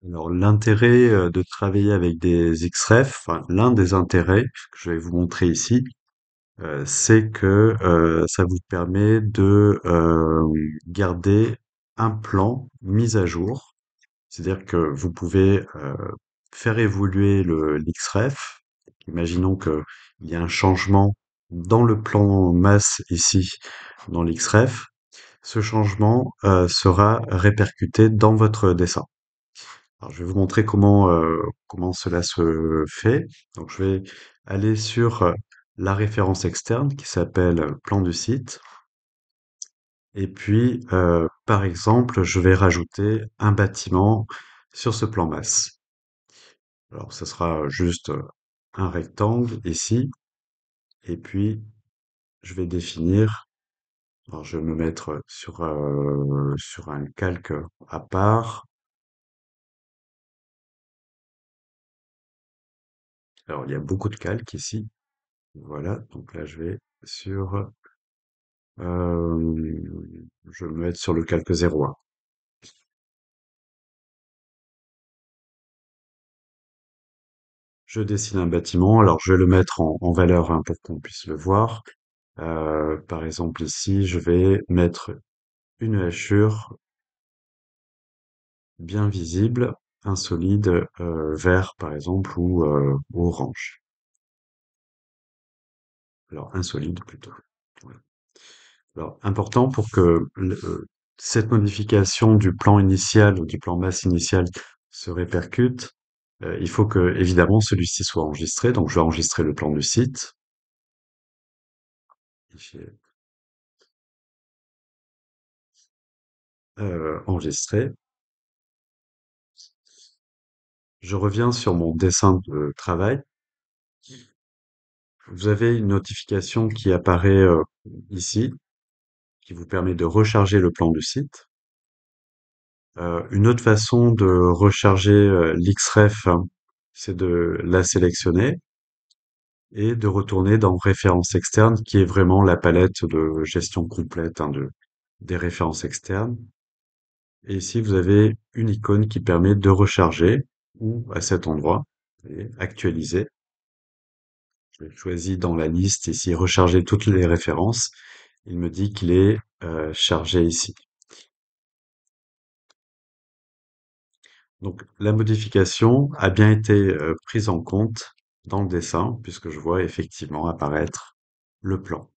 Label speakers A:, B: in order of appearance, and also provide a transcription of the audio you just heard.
A: Alors l'intérêt de travailler avec des XREF, enfin, l'un des intérêts que je vais vous montrer ici, c'est que ça vous permet de garder un plan mis à jour. C'est-à-dire que vous pouvez faire évoluer l'XREF. Imaginons qu'il y a un changement dans le plan masse ici, dans l'XREF. Ce changement sera répercuté dans votre dessin. Alors, je vais vous montrer comment cela se fait. Donc, je vais aller sur la référence externe qui s'appelle plan du site. Et puis, par exemple, je vais rajouter un bâtiment sur ce plan masse. Alors, ce sera juste un rectangle ici. Et puis, je vais définir. Alors, je vais me mettre sur un calque à part. Alors, il y a beaucoup de calques ici. Voilà. Donc là, je vais sur je vais me mettre sur le calque 01. Je dessine un bâtiment, alors je vais le mettre en valeur hein, pour qu'on puisse le voir. Par exemple ici, je vais mettre une hachure bien visible, un solide vert par exemple ou orange. Alors un solide plutôt. Voilà. Alors important pour que cette modification du plan initial ou du plan masse initial se répercute, il faut que évidemment celui-ci soit enregistré. Donc je vais enregistrer le plan du site. Fichier, enregistré. Je reviens sur mon dessin de travail. Vous avez une notification qui apparaît ici, qui vous permet de recharger le plan du site. Une autre façon de recharger l'Xref, hein, c'est de la sélectionner et de retourner dans références externes, qui est vraiment la palette de gestion complète hein, des références externes. Et ici, vous avez une icône qui permet de recharger ou à cet endroit et actualiser. Je choisis dans la liste ici recharger toutes les références. Il me dit qu'il est chargé ici. Donc la modification a bien été prise en compte dans le dessin puisque je vois effectivement apparaître le plan.